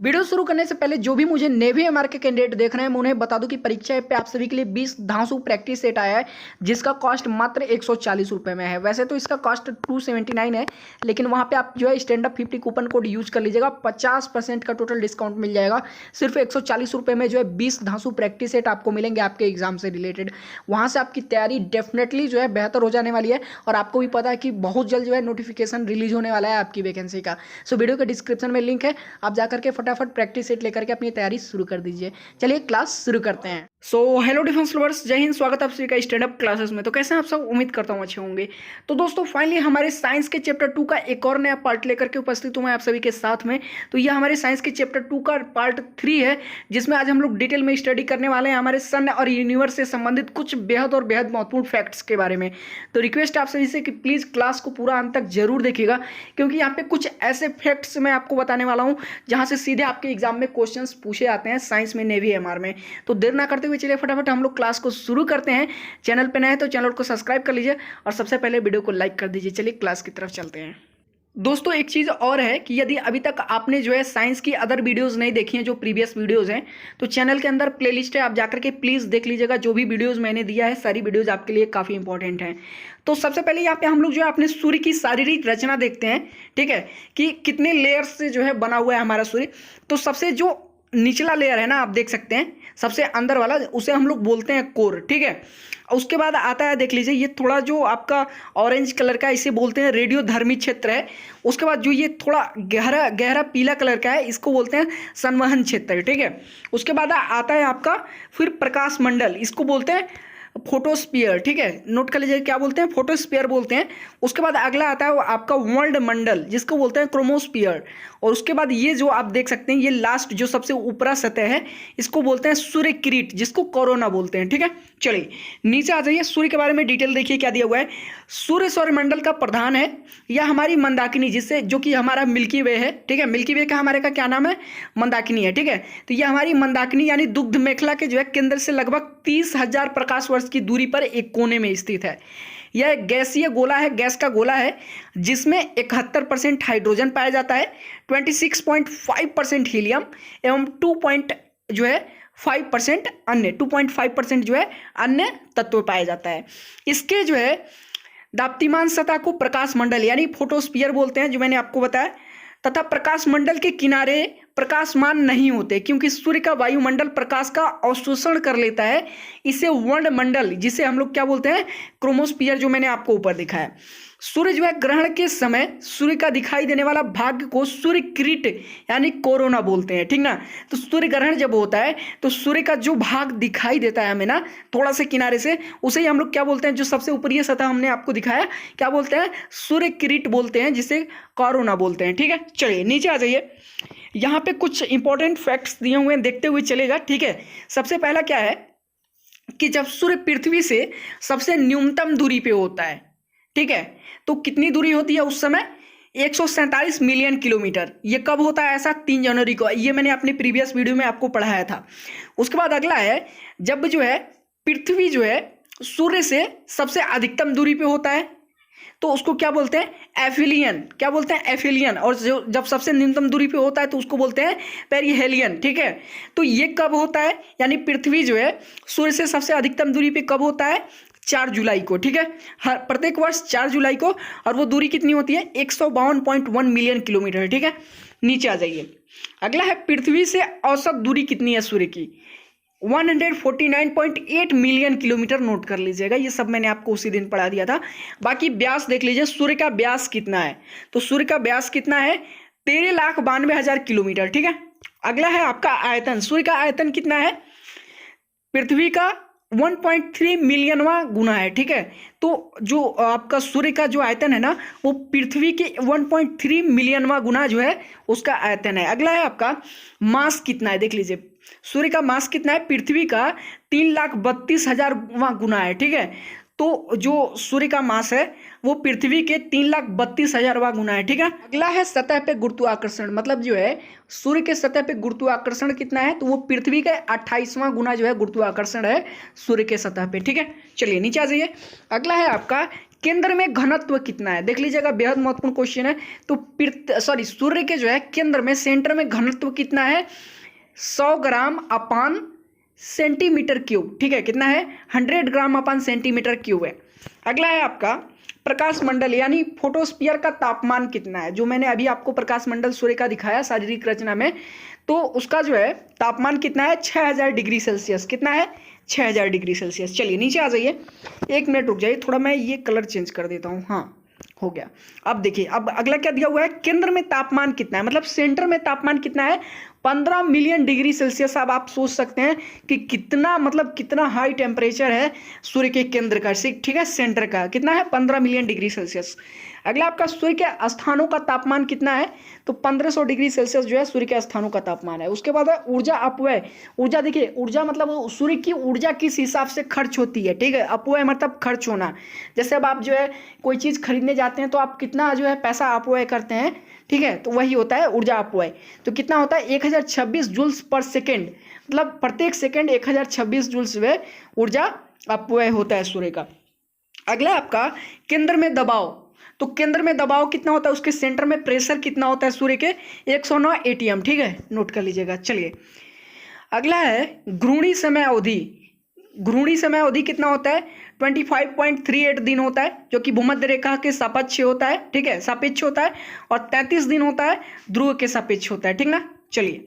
Video शुरू करने से पहले जो भी मुझे नेवी एमआर के कैंडिडेट देख रहे हैं मैं उन्हें बता दूं कि परीक्षा ऐप पे आप सभी के लिए 20 धांसू प्रैक्टिस सेट आया है जिसका कॉस्ट मात्र 140 रुपये में है। वैसे तो इसका कॉस्ट 279 है, लेकिन वहां पे आप जो है stand up 50 coupon code use कर लीजिएगा, 50% का टोटल डिस्काउंट मिल जाएगा। सिर्फ 140 रुपये में जो है 20 धांसू प्रैक्टिस सेट आपको मिलेंगे आपके एग्जाम से रिलेटेड। वहाँ से आपकी तैयारी डेफिनेटली जो है बेहतर हो जाने वाली है और आपको भी पता है कि बहुत जल्द जो है नोटिफिकेशन रिलीज होने वाला है आपकी वैकेंसी का। सो वीडियो के डिस्क्रिप्शन में लिंक है, आप जाकर के फटाफट प्रैक्टिस सेट लेकर के अपनी तैयारी शुरू कर दीजिए। चलिए क्लास शुरू करते हैं। सो हेलो डिफेंस लवर्स, जय हिंद, स्वागत है आप सभी का स्टैंड अप क्लासेस में। तो कैसे हैं आप सब? उम्मीद करता हूँ अच्छे होंगे। तो दोस्तों फाइनली हमारे साइंस के चैप्टर 2 का एक और नया पार्ट लेकर के उपस्थित हूँ मैं आप सभी के साथ में। तो यह हमारे साइंस के चैप्टर 2 का पार्ट 3 है, जिसमें आज हम लोग डिटेल में स्टडी करने वाले हैं हमारे सन और यूनिवर्स से संबंधित कुछ बेहद और बेहद महत्वपूर्ण फैक्ट्स के बारे में। तो रिक्वेस्ट आप सभी से कि प्लीज़ क्लास को पूरा अंत तक जरूर देखिएगा, क्योंकि यहाँ पे कुछ ऐसे फैक्ट्स मैं आपको बताने वाला हूँ जहाँ से सीधे आपके एग्जाम में क्वेश्चंस पूछे आते हैं साइंस में, नेवी एमआर में। तो देर ना करते हुए चलिए फटाफट हम लोग क्लास को शुरू करते हैं। चैनल पे नए हैं तो चैनल को सब्सक्राइब कर लीजिए और सबसे पहले वीडियो को लाइक कर दीजिए। चलिए क्लास की तरफ चलते हैं। दोस्तों एक चीज़ और है कि यदि अभी तक आपने जो है साइंस की अदर वीडियोस नहीं देखी हैं, जो प्रीवियस वीडियोस हैं, तो चैनल के अंदर प्लेलिस्ट है, आप जाकर के प्लीज़ देख लीजिएगा। जो भी वीडियोस मैंने दिया है सारी वीडियोस आपके लिए काफ़ी इंपॉर्टेंट हैं। तो सबसे पहले यहाँ पे हम लोग जो है अपने सूर्य की शारीरिक रचना देखते हैं, ठीक है, कि कितने लेयर्स से जो है बना हुआ है हमारा सूर्य। तो सबसे जो निचला लेयर है ना, आप देख सकते हैं सबसे अंदर वाला, उसे हम लोग बोलते हैं कोर, ठीक है। उसके बाद आता है, देख लीजिए, ये थोड़ा जो आपका ऑरेंज कलर का, इसे बोलते हैं रेडियोधर्मी क्षेत्र है। उसके बाद जो ये थोड़ा गहरा गहरा पीला कलर का है, इसको बोलते हैं संवहन क्षेत्र, ठीक है। उसके बाद आता है आपका फिर प्रकाश मंडल, इसको बोलते हैं फोटोस्फीयर, ठीक है, नोट कर लीजिए क्या बोलते हैं, फोटोस्फीयर बोलते हैं। उसके बाद अगला आता है वो आपका वर्ल्ड मंडल, जिसको बोलते हैं क्रोमोस्फीयर। और उसके बाद ये जो आप देख सकते हैं, ये लास्ट जो सबसे ऊपरा सतह है, इसको बोलते हैं सूर्य किरीट, जिसको कोरोना बोलते हैं, ठीक है। चलिए नीचे आ जाइए, सूर्य के बारे में डिटेल देखिए क्या दिया हुआ है। सूर्य सौरमंडल का प्रधान है, या हमारी मंदाकिनी, जिससे जो कि हमारा मिल्की वे है, ठीक है। मिल्की वे का हमारे का क्या नाम है? मंदाकिनी है, ठीक है। तो यह हमारी मंदाकिनी यानी दुग्ध मेखला के जो है केंद्र से लगभग 30,000 प्रकाश वर्ष की दूरी पर एक कोने में स्थित है। यह एक गैसीय गोला है, गैस का गोला है, जिसमें 71% हाइड्रोजन पाया जाता है, 26.5% हीलियम एवं 2.5% अन्य 2.5% जो है अन्य तत्व पाया जाता है। इसके जो है दाप्तिमान सतह को प्रकाश मंडल यानी फोटोस्फीयर बोलते हैं, जो मैंने आपको बताया। तथा प्रकाश मंडल के किनारे प्रकाशमान नहीं होते, क्योंकि सूर्य का वायुमंडल प्रकाश का अवशोषण कर लेता है। इसे वर्ण मंडल, जिसे हम लोग क्या बोलते हैं, क्रोमोस्फीयर, जो मैंने आपको ऊपर दिखाया। सूर्य जो है ग्रहण के समय सूर्य का दिखाई देने वाला भाग को सूर्य किरीट यानी कोरोना बोलते हैं, ठीक ना। तो सूर्य ग्रहण जब होता है तो सूर्य का जो भाग दिखाई देता है हमें ना, थोड़ा से किनारे से, उसे ही हम लोग क्या बोलते हैं, जो सबसे ऊपरी सतह हमने आपको दिखाया, क्या बोलते हैं, सूर्य किरीट बोलते हैं, जिसे कोरोना बोलते हैं, ठीक है। चलिए नीचे आ जाइए, यहाँ पे कुछ इंपॉर्टेंट फैक्ट्स दिए हुए हैं, देखते हुए चलेगा, ठीक है। सबसे पहला क्या है कि जब सूर्य पृथ्वी से सबसे न्यूनतम दूरी पे होता है, ठीक है, तो कितनी दूरी होती है उस समय? 147 मिलियन किलोमीटर। ये कब होता है ऐसा? 3 जनवरी को। ये मैंने अपनी प्रीवियस वीडियो में आपको पढ़ाया था। उसके बाद अगला है, जब जो है पृथ्वी जो है सूर्य से सबसे अधिकतम दूरी पे होता है, तो उसको क्या बोलते हैं? एफिलियन। क्या बोलते हैं? एफिलियन। और जो जब सबसे न्यूनतम दूरी पे होता है तो उसको बोलते हैं पेरिहेलियन, ठीक है। तो ये कब होता है, यानी पृथ्वी जो है सूर्य से सबसे अधिकतम दूरी पे कब होता है? 4 जुलाई को, ठीक है। हर प्रत्येक वर्ष 4 जुलाई को। और वो दूरी कितनी होती है? 152.1 मिलियन किलोमीटर, ठीक है। नीचे आ जाइए, अगला है पृथ्वी से औसत दूरी कितनी है सूर्य की? 149.8 मिलियन किलोमीटर। नोट कर लीजिएगा, ये सब मैंने आपको उसी दिन पढ़ा दिया था। बाकी व्यास देख लीजिए, सूर्य का व्यास कितना है? तो सूर्य का व्यास कितना है? 13,92,000 किलोमीटर, ठीक है। अगला है आपका आयतन। सूर्य का आयतन कितना है? पृथ्वी का 1.3 मिलियनवा गुना है, ठीक है। तो जो आपका सूर्य का जो आयतन है ना, वो पृथ्वी के 1.3 मिलियनवा गुना जो है उसका आयतन है। अगला है आपका मास कितना है, देख लीजिए, सूर्य का मास कितना है? पृथ्वी का 3,32,000वां गुना है, ठीक है। तो जो सूर्य का मास है वो पृथ्वी के 3,32,000वां गुना है, ठीक है। अगला है सतह पे गुरुत्वाकर्षण, मतलब जो है सूर्य के सतह पे गुरुत्वाकर्षण कितना है? तो वो पृथ्वी का 28वां गुना जो है गुरुत्वाकर्षण है सूर्य के सतह पे, ठीक है। चलिए नीचे आ जाइए, अगला है आपका केंद्र में घनत्व कितना है, देख लीजिएगा, बेहद महत्वपूर्ण क्वेश्चन है। तो सूर्य के जो है केंद्र में, सेंटर में घनत्व कितना है, 100 ग्राम अपान सेंटीमीटर क्यूब, ठीक है, कितना है, 100 ग्राम अपान सेंटीमीटर क्यूब है। अगला है आपका प्रकाश मंडल यानी फोटोस्फीयर का तापमान कितना है, जो मैंने अभी आपको प्रकाश मंडल सूर्य का दिखाया शारीरिक रचना में, तो उसका जो है तापमान कितना है, 6000 डिग्री सेल्सियस, कितना है, 6000 डिग्री सेल्सियस। चलिए नीचे आ जाइए, 1 मिनट रुक जाइए, थोड़ा मैं ये कलर चेंज कर देता हूँ, हाँ हो गया। अब देखिए, अब अगला क्या दिया हुआ है, केंद्र में तापमान कितना है, मतलब सेंटर में तापमान कितना है, 15 मिलियन डिग्री सेल्सियस। अब आप सोच सकते हैं कि कितना, मतलब कितना हाई टेम्परेचर है सूर्य के केंद्र का, ठीक है, सेंटर का कितना है, 15 मिलियन डिग्री सेल्सियस। अगला आपका सूर्य के स्थानों का तापमान कितना है, तो 1500 डिग्री सेल्सियस जो है सूर्य के स्थानों का तापमान है। उसके बाद है ऊर्जा अपव्यय। ऊर्जा देखिए, ऊर्जा मतलब सूर्य की ऊर्जा किस हिसाब से खर्च होती है, ठीक है, अपव्यय मतलब खर्च होना। जैसे अब आप जो है कोई चीज़ खरीदने जाते हैं तो आप कितना जो है पैसा अपव्यय करते हैं, ठीक है, तो वही होता है ऊर्जा अपव्यय। तो कितना होता है, 1026 जूल्स पर सेकेंड, मतलब प्रत्येक सेकेंड 1026 जूल्स जो है ऊर्जा अपव्यय होता है सूर्य का। अगला आपका केंद्र में दबाव। तो केंद्र में दबाव कितना होता है, उसके सेंटर में प्रेशर कितना होता है सूर्य के, 109 एटीएम, ठीक है, नोट कर लीजिएगा। चलिए अगला है घूर्णी समय अवधि। घूर्णी समय अवधि कितना होता है, 25.38 दिन होता है, जो कि भूमध्य रेखा के सापेक्ष होता है, ठीक है, सापेक्ष होता है, और 33 दिन होता है ध्रुव के सापेक्ष होता है, ठीक ना। चलिए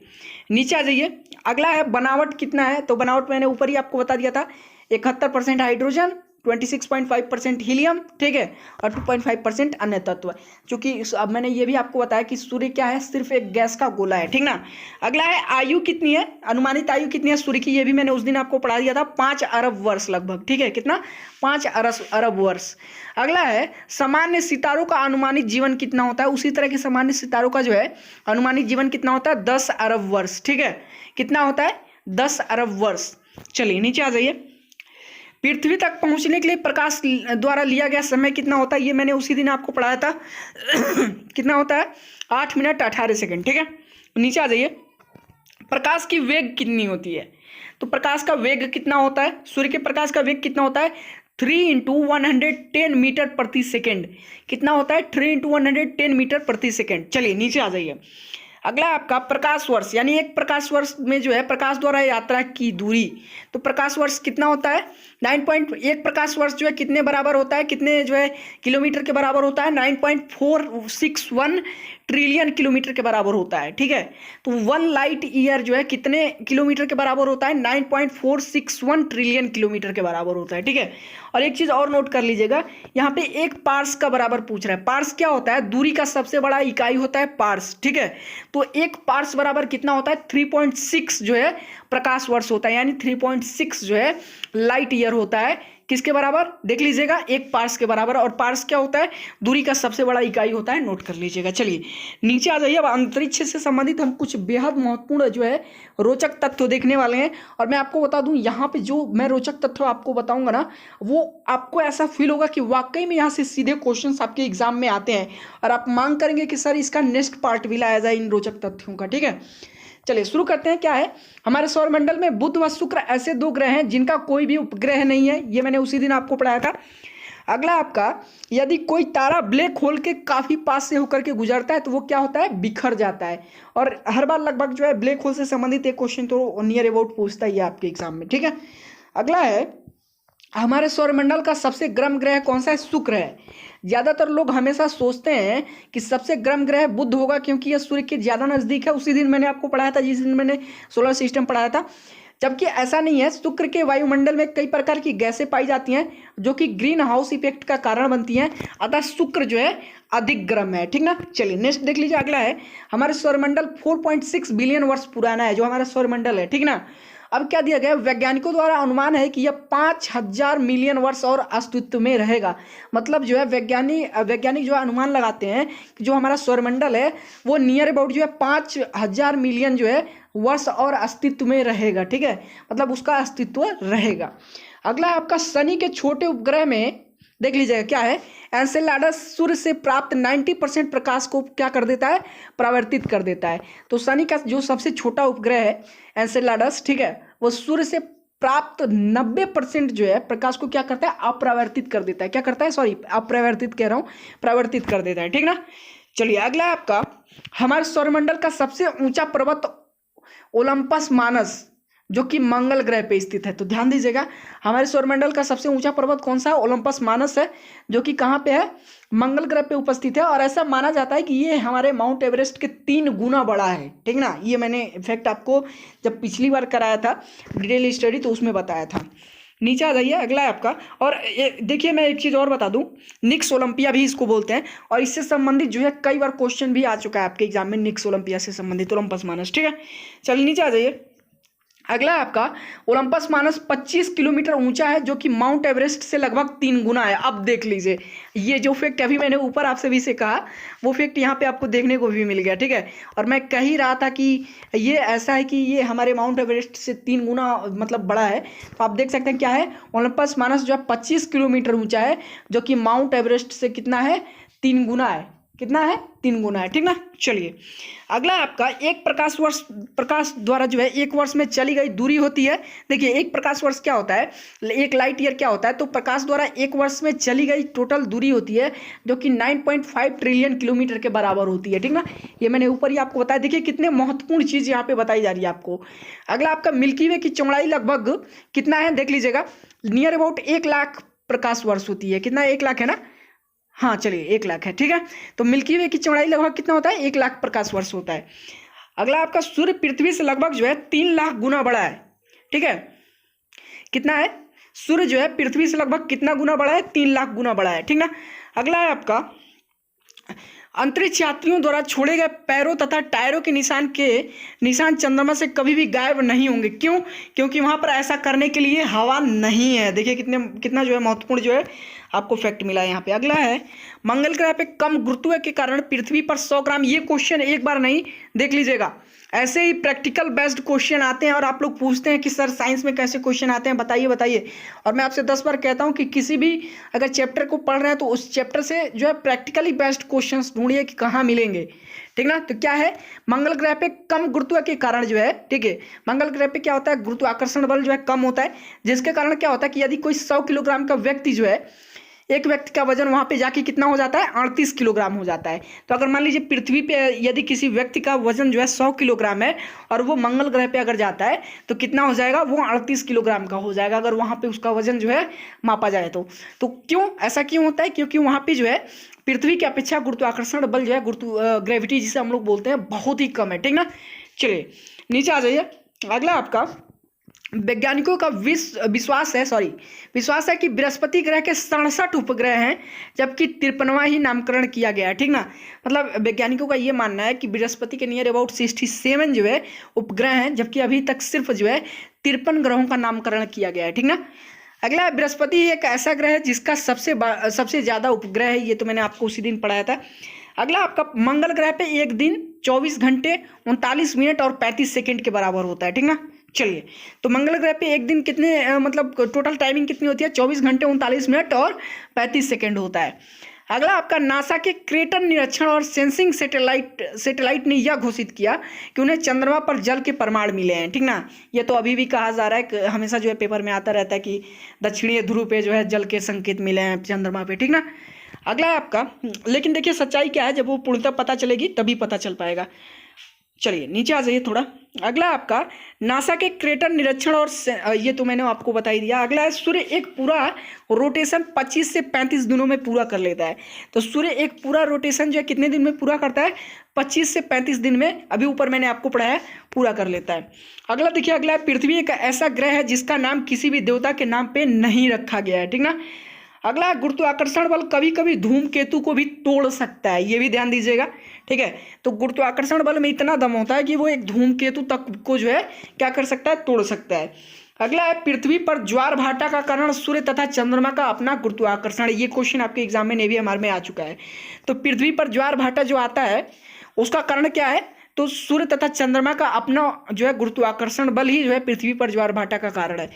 नीचे आ जाइए, अगला है बनावट कितना है, तो बनावट मैंने ऊपर ही आपको बता दिया था, 71% हाइड्रोजन, 26.5% हीलियम, ठीक है, और 2.5% अन्य तत्व। क्योंकि अब मैंने ये भी आपको बताया कि सूर्य क्या है, सिर्फ एक गैस का गोला है, ठीक ना। अगला है आयु कितनी है, अनुमानित आयु कितनी है सूर्य की, ये भी मैंने उस दिन आपको पढ़ा दिया था, 5 अरब वर्ष लगभग, ठीक है, कितना, 5 अरब वर्ष। अगला है सामान्य सितारों का अनुमानित जीवन कितना होता है, उसी तरह के सामान्य सितारों का जो है अनुमानित जीवन कितना होता है, 10 अरब वर्ष, ठीक है, कितना होता है, 10 अरब वर्ष। चलिए नीचे आ जाइए, पृथ्वी तक पहुंचने के लिए प्रकाश द्वारा लिया गया समय कितना होता है, ये मैंने उसी दिन आपको पढ़ाया था कितना होता है, 8 मिनट 18 सेकंड, ठीक है। नीचे आ जाइए, प्रकाश की वेग कितनी होती है, तो प्रकाश का वेग कितना होता है, सूर्य के प्रकाश का वेग कितना होता है, 3 × 110 मीटर प्रति सेकेंड, कितना होता है, 3 × 110 मीटर प्रति सेकेंड। चलिए नीचे आ जाइए, अगला आपका प्रकाश वर्ष, यानी एक प्रकाश वर्ष में जो है प्रकाश द्वारा यात्रा की दूरी, तो प्रकाश वर्ष कितना होता है, 9.1 प्रकाश वर्ष जो है कितने बराबर होता है, कितने जो है किलोमीटर के बराबर होता है, 9.461 ट्रिलियन किलोमीटर के बराबर होता है, ठीक है। तो 1 लाइट ईयर जो है कितने किलोमीटर के बराबर होता है, 9.461 ट्रिलियन किलोमीटर के बराबर होता है, ठीक है। और एक चीज़ और नोट कर लीजिएगा, यहाँ पे एक पार्स का बराबर पूछ रहा है। पार्स क्या होता है, दूरी का सबसे बड़ा इकाई होता है पार्स, ठीक है। तो एक पार्स बराबर कितना होता है, 3.6 जो है प्रकाश वर्ष होता है, यानी 3.6 जो है लाइट ईयर होता है, किसके बराबर, देख लीजिएगा, एक पार्स के बराबर। और पार्स क्या होता है, दूरी का सबसे बड़ा इकाई होता है, नोट कर लीजिएगा। चलिए नीचे आ जाइए, अब अंतरिक्ष से संबंधित हम कुछ बेहद महत्वपूर्ण जो है रोचक तथ्य देखने वाले हैं। और मैं आपको बता दूं, यहाँ पे जो मैं रोचक तथ्य आपको बताऊंगा ना, वो आपको ऐसा फील होगा कि वाकई में यहाँ से सीधे क्वेश्चंस आपके एग्जाम में आते हैं, और आप मांग करेंगे कि सर इसका नेक्स्ट पार्ट भी लाया जाए इन रोचक तथ्यों का, ठीक है। चलिए शुरू करते हैं। क्या है, हमारे सौरमंडल में बुध व शुक्र ऐसे 2 ग्रह हैं जिनका कोई भी उपग्रह नहीं है, ये मैंने उसी दिन आपको पढ़ाया था। अगला आपका, यदि कोई तारा ब्लैक होल के काफ़ी पास से होकर के गुजरता है तो वो क्या होता है, बिखर जाता है। और हर बार लगभग जो है ब्लैक होल से संबंधित एक क्वेश्चन तो नियर अबाउट पूछता ही है आपके एग्जाम में, ठीक है। अगला है, हमारे सौरमंडल का सबसे गर्म ग्रह कौन सा है, शुक्र है। ज़्यादातर लोग हमेशा सोचते हैं कि सबसे गर्म ग्रह बुध होगा, क्योंकि यह सूर्य के ज़्यादा नज़दीक है। उसी दिन मैंने आपको पढ़ाया था, जिस दिन मैंने सोलर सिस्टम पढ़ाया था, जबकि ऐसा नहीं है। शुक्र के वायुमंडल में कई प्रकार की गैसें पाई जाती हैं जो कि ग्रीन हाउस इफेक्ट का कारण बनती हैं, अतः शुक्र जो है अधिक गर्म है, ठीक ना। चलिए नेक्स्ट देख लीजिए। अगला है, हमारे सौरमंडल 4.6 बिलियन वर्ष पुराना है, जो हमारा सौरमंडल है, ठीक ना। अब क्या दिया गया, वैज्ञानिकों द्वारा अनुमान है कि यह 5000 मिलियन वर्ष और अस्तित्व में रहेगा। मतलब जो है वैज्ञानिक जो अनुमान लगाते हैं कि जो हमारा सौरमंडल है वो नियर अबाउट जो है 5000 मिलियन जो है वर्ष और अस्तित्व में रहेगा, ठीक है, मतलब उसका अस्तित्व रहेगा। अगला आपका शनि के छोटे उपग्रह में देख लीजिएगा, क्या है, एनसेलाडस सूर्य से प्राप्त 90% प्रकाश को क्या कर देता है, परावर्तित कर देता है। तो शनि का जो सबसे छोटा उपग्रह है एनसेलाडस, ठीक है, वो सूर्य से प्राप्त 90% जो है प्रकाश को क्या करता है, अपरावर्तित कर देता है। क्या करता है, सॉरी अपरावर्तित कह रहा हूँ, परावर्तित कर देता है, ठीक ना। चलिए अगला आपका, हमारे सौरमंडल का सबसे ऊंचा पर्वत ओलंपस मानस जो कि मंगल ग्रह पे स्थित है। तो ध्यान दीजिएगा, हमारे सौरमंडल का सबसे ऊंचा पर्वत कौन सा है, ओलंपस मानस है, जो कि कहाँ पे है, मंगल ग्रह पे उपस्थित है। और ऐसा माना जाता है कि ये हमारे माउंट एवरेस्ट के 3 गुना बड़ा है, ठीक ना। ये मैंने इनफैक्ट आपको जब पिछली बार कराया था डिटेल स्टडी तो उसमें बताया था। नीचे आ जाइए, अगला है आपका। और देखिए मैं एक चीज़ और बता दूं, निक्स ओलंपिया भी इसको बोलते हैं, और इससे संबंधित जो है कई बार क्वेश्चन भी आ चुका है आपके एग्जाम में, निक्स ओलंपिया से संबंधित ओलंपस मानस, ठीक है। चलिए नीचे आ जाइए, अगला है आपका, ओलंपस मानस 25 किलोमीटर ऊंचा है, जो कि माउंट एवरेस्ट से लगभग 3 गुना है। अब देख लीजिए, ये जो फैक्ट अभी मैंने ऊपर आपसे भी से कहा, वो फैक्ट यहाँ पे आपको देखने को भी मिल गया, ठीक है। और मैं कह ही रहा था कि ये ऐसा है कि ये हमारे माउंट एवरेस्ट से 3 गुना मतलब बड़ा है। तो आप देख सकते हैं क्या है, ओलंपस मानस जो है 25 किलोमीटर ऊंचा है, जो कि माउंट एवरेस्ट से कितना है, 3 गुना है। कितना है, 3 गुना है, ठीक ना। चलिए अगला आपका, एक प्रकाश द्वारा जो है 1 वर्ष में चली गई दूरी होती है। देखिए एक प्रकाश वर्ष क्या होता है, एक लाइट ईयर क्या होता है, तो प्रकाश द्वारा 1 वर्ष में चली गई टोटल दूरी होती है, जो कि 9.5 ट्रिलियन किलोमीटर के बराबर होती है, ठीक ना। ये मैंने ऊपर ही आपको बताया। देखिए कितने महत्वपूर्ण चीज़ यहाँ पे बताई जा रही है आपको। अगला आपका, मिल्की वे की चौड़ाई लगभग कितना है, देख लीजिएगा, नियर अबाउट 1 लाख प्रकाश वर्ष होती है। कितना, 1 लाख है ना, हाँ चलिए 1 लाख है, ठीक है। तो मिल्की वे की चौड़ाई लगभग कितना होता है, 1 लाख प्रकाश वर्ष होता है। अगला आपका, सूर्य पृथ्वी से लगभग जो है 3 लाख गुना बड़ा है, ठीक है। कितना है, सूर्य जो है पृथ्वी से लगभग कितना गुना बड़ा है, 3 लाख गुना बड़ा है, ठीक ना। अगला है आपका, अंतरिक्ष यात्रियों द्वारा छोड़े गए पैरों तथा टायरों के निशान चंद्रमा से कभी भी गायब नहीं होंगे। क्यों, क्योंकि वहां पर ऐसा करने के लिए हवा नहीं है। देखिए कितना जो है महत्वपूर्ण जो है आपको फैक्ट मिला है यहाँ पे। अगला है, मंगल ग्रह पे कम गुरुत्व के कारण पृथ्वी पर 100 ग्राम, ये क्वेश्चन एक बार नहीं, देख लीजिएगा, ऐसे ही प्रैक्टिकल बेस्ड क्वेश्चन आते हैं और आप लोग पूछते हैं कि सर साइंस में कैसे क्वेश्चन आते हैं, बताइए। और मैं आपसे 10 बार कहता हूं कि किसी भी अगर चैप्टर को पढ़ रहे हैं तो उस चैप्टर से जो है प्रैक्टिकली बेस्ड क्वेश्चंस ढूंढिए कि कहाँ मिलेंगे, ठीक ना। तो क्या है, मंगल ग्रह पे कम गुरुत्व के कारण जो है, ठीक है, मंगल ग्रह पे क्या होता है, गुरुत्वाकर्षण बल जो है कम होता है, जिसके कारण क्या होता है कि यदि कोई 100 किलोग्राम का व्यक्ति जो है, एक व्यक्ति का वजन वहां पे जाके कितना हो जाता है, 38 किलोग्राम हो जाता है। तो अगर मान लीजिए पृथ्वी पे यदि किसी व्यक्ति का वजन जो है 100 किलोग्राम है और वो मंगल ग्रह पे अगर जाता है तो कितना हो जाएगा, वो 38 किलोग्राम का हो जाएगा, अगर वहां पे उसका वजन जो है मापा जाए तो क्यों ऐसा क्यों होता है, क्योंकि वहां पे जो है पृथ्वी की अपेक्षा गुरुत्वाकर्षण बल जो है, ग्रेविटी जिसे हम लोग बोलते हैं, बहुत ही कम है, ठीक ना। चलिए नीचे आ जाइए, अगला आपका, वैज्ञानिकों का विश्वास है कि बृहस्पति ग्रह के 67 उपग्रह हैं, जबकि 53वां ही नामकरण किया गया है, ठीक ना। मतलब वैज्ञानिकों का ये मानना है कि बृहस्पति के नियर अबाउट 67 जो है उपग्रह हैं, जबकि अभी तक सिर्फ जो है 53 ग्रहों का नामकरण किया गया है, ठीक ना। अगला, बृहस्पति एक ऐसा ग्रह है जिसका सबसे ज़्यादा उपग्रह है, ये तो मैंने आपको उसी दिन पढ़ाया था। अगला आपका, मंगल ग्रह पे एक दिन 24 घंटे 39 मिनट और 35 सेकंड के बराबर होता है, ठीक ना। चलिए, तो मंगल ग्रह पे एक दिन कितने मतलब टोटल टाइमिंग कितनी होती है, 24 घंटे 39 मिनट और 35 सेकंड होता है। अगला आपका, नासा के क्रेटर निरीक्षण और सेंसिंग सैटेलाइट ने यह घोषित किया कि उन्हें चंद्रमा पर जल के प्रमाण मिले हैं, ठीक ना। ये तो अभी भी कहा जा रहा है कि हमेशा जो है पेपर में आता रहता है कि दक्षिणी ध्रुव पे जो है जल के संकेत मिले हैं चंद्रमा पे, ठीक ना। अगला है आपका, लेकिन देखिए सच्चाई क्या है, जब वो पूर्णतः पता चलेगी तभी पता चल पाएगा। चलिए नीचे आ जाइए थोड़ा। अगला आपका, नासा के क्रेटर निरीक्षण और ये तो मैंने आपको बता ही दिया। अगला है, सूर्य एक पूरा रोटेशन 25 से 35 दिनों में पूरा कर लेता है। तो सूर्य एक पूरा रोटेशन जो है कितने दिन में पूरा करता है, 25 से 35 दिन में, अभी ऊपर मैंने आपको पढ़ाया, पूरा कर लेता है। अगला देखिए, अगला है, पृथ्वी एक ऐसा ग्रह है जिसका नाम किसी भी देवता के नाम पे नहीं रखा गया है, ठीक ना। अगला, गुरुत्वाकर्षण बल कभी कभी धूमकेतु को भी तोड़ सकता है, ये भी ध्यान दीजिएगा, ठीक है। तो गुरुत्वाकर्षण बल में इतना दम होता है कि वो एक धूमकेतु तक को जो है क्या कर सकता है, तोड़ सकता है। अगला है, पृथ्वी पर ज्वार भाटा का कारण सूर्य तथा चंद्रमा का अपना गुरुत्वाकर्षण। ये क्वेश्चन आपके एग्जाम में नेवी एमआर में आ चुका है। तो पृथ्वी पर ज्वार भाटा जो आता है उसका कारण क्या है, तो सूर्य तथा चंद्रमा का अपना जो है गुरुत्वाकर्षण बल ही जो है पृथ्वी पर ज्वार भाटा का कारण है।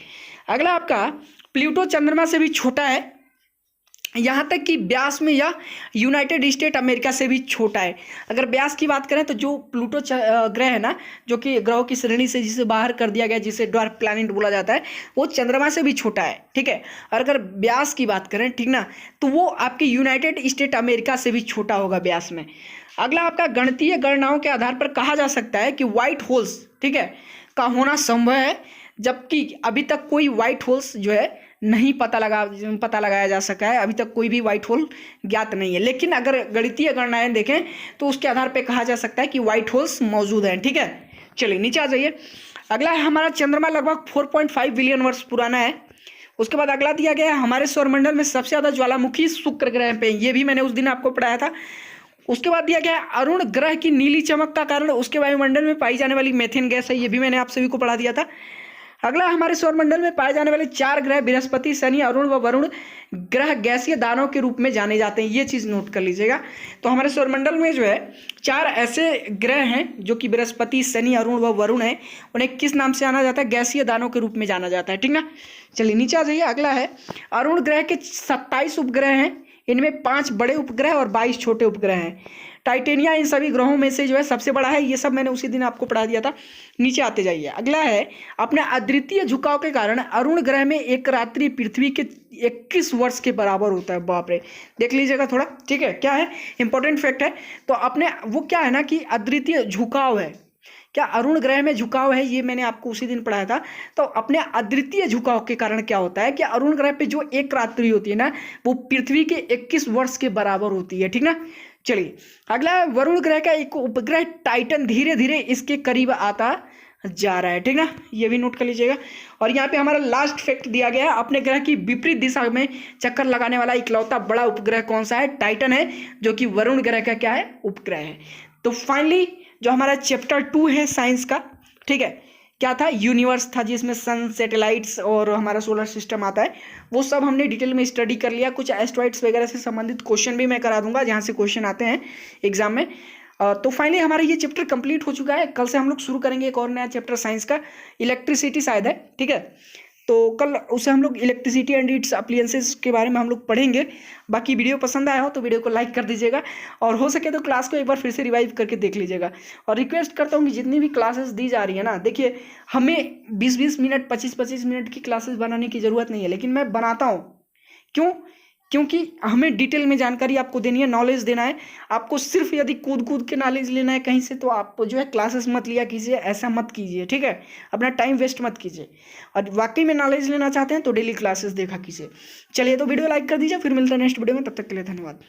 अगला आपका, प्लूटो चंद्रमा से भी छोटा है, यहाँ तक कि व्यास में यह यूनाइटेड स्टेट अमेरिका से भी छोटा है। अगर व्यास की बात करें तो जो प्लूटो ग्रह है ना, जो कि ग्रहों की श्रेणी से जिसे बाहर कर दिया गया, जिसे ड्वार्फ प्लैनेट बोला जाता है, वो चंद्रमा से भी छोटा है, ठीक है। और अगर व्यास की बात करें, ठीक ना, तो वो आपके यूनाइटेड स्टेट अमेरिका से भी छोटा होगा व्यास में। अगला आपका गणितीय गणनाओं के आधार पर कहा जा सकता है कि व्हाइट होल्स, ठीक है, का होना संभव है, जबकि अभी तक कोई व्हाइट होल्स जो है नहीं पता लगाया जा सका है। अभी तक कोई भी व्हाइट होल ज्ञात नहीं है, लेकिन अगर गणितीय गणनाएं देखें तो उसके आधार पर कहा जा सकता है कि व्हाइट होल्स मौजूद हैं, ठीक है। चलिए नीचे आ जाइए। अगला है हमारा चंद्रमा लगभग 4.5 बिलियन वर्ष पुराना है। उसके बाद अगला दिया गया है हमारे सौरमंडल में सबसे ज़्यादा ज्वालामुखी शुक्र ग्रह पे, ये भी मैंने उस दिन आपको पढ़ाया था। उसके बाद दिया गया है अरुण ग्रह की नीली चमक का कारण उसके वायुमंडल में पाई जाने वाली मेथेन गैस है, ये भी मैंने आप सभी को पढ़ा दिया था। अगला हमारे सौरमंडल में पाए जाने वाले 4 ग्रह बृहस्पति, शनि, अरुण व वरुण ग्रह गैसीय दानव के रूप में जाने जाते हैं, ये चीज़ नोट कर लीजिएगा। तो हमारे सौरमंडल में जो है 4 ऐसे ग्रह हैं जो कि बृहस्पति, शनि, अरुण व वरुण हैं, उन्हें किस नाम से जाना जाता है? गैसीय दानव के रूप में जाना जाता है, ठीक ना। चलिए नीचे आ जाइए। अगला है अरुण ग्रह के 27 उपग्रह हैं, इनमें 5 बड़े उपग्रह और 22 छोटे उपग्रह हैं। टाइटेनिया इन सभी ग्रहों में से जो है सबसे बड़ा है, ये सब मैंने उसी दिन आपको पढ़ा दिया था। नीचे आते जाइए। अगला है अपने अद्वितीय झुकाव के कारण अरुण ग्रह में एक रात्रि पृथ्वी के 21 वर्ष के बराबर होता है। बाप रे, देख लीजिएगा थोड़ा, ठीक है। क्या है इंपॉर्टेंट फैक्ट है, तो अपने वो क्या है ना कि अद्वितीय झुकाव है, क्या अरुण ग्रह में झुकाव है, ये मैंने आपको उसी दिन पढ़ाया था। तो अपने अद्वितीय झुकाव के कारण क्या होता है कि अरुण ग्रह पे जो एक रात्रि होती है ना, वो पृथ्वी के 21 वर्ष के बराबर होती है, ठीक ना। चलिए अगला वरुण ग्रह का एक उपग्रह टाइटन धीरे धीरे इसके करीब आता जा रहा है, ठीक ना, ये भी नोट कर लीजिएगा। और यहाँ पे हमारा लास्ट फैक्ट दिया गया है, अपने ग्रह की विपरीत दिशा में चक्कर लगाने वाला इकलौता बड़ा उपग्रह कौन सा है? टाइटन है, जो कि वरुण ग्रह का क्या है? उपग्रह है। तो फाइनली जो हमारा चैप्टर 2 है साइंस का, ठीक है, क्या था? यूनिवर्स था, जिसमें सन, सैटेलाइट्स और हमारा सोलर सिस्टम आता है, वो सब हमने डिटेल में स्टडी कर लिया। कुछ एस्ट्रॉइड्स वगैरह से संबंधित क्वेश्चन भी मैं करा दूंगा, जहाँ से क्वेश्चन आते हैं एग्जाम में। तो फाइनली हमारा ये चैप्टर कंप्लीट हो चुका है। कल से हम लोग शुरू करेंगे एक और नया चैप्टर साइंस का, इलेक्ट्रिसिटी शायद है, ठीक है। तो कल उसे हम लोग इलेक्ट्रिसिटी एंड इट्स अप्लायंसेस के बारे में हम लोग पढ़ेंगे। बाकी वीडियो पसंद आया हो तो वीडियो को लाइक कर दीजिएगा, और हो सके तो क्लास को एक बार फिर से रिवाइव करके देख लीजिएगा। और रिक्वेस्ट करता हूँ कि जितनी भी क्लासेस दी जा रही है ना, देखिए हमें 20-20 मिनट 25-25 मिनट की क्लासेस बनाने की ज़रूरत नहीं है, लेकिन मैं बनाता हूँ। क्यों? क्योंकि हमें डिटेल में जानकारी आपको देनी है, नॉलेज देना है आपको। सिर्फ यदि कूद कूद के नॉलेज लेना है कहीं से, तो आप जो है क्लासेस मत लिया कीजिए, ऐसा मत कीजिए, ठीक है। अपना टाइम वेस्ट मत कीजिए, और वाकई में नॉलेज लेना चाहते हैं तो डेली क्लासेस देखा कीजिए। चलिए तो वीडियो लाइक कर दीजिए, फिर मिलते हैं नेक्स्ट वीडियो में, तब तक के लिए धन्यवाद।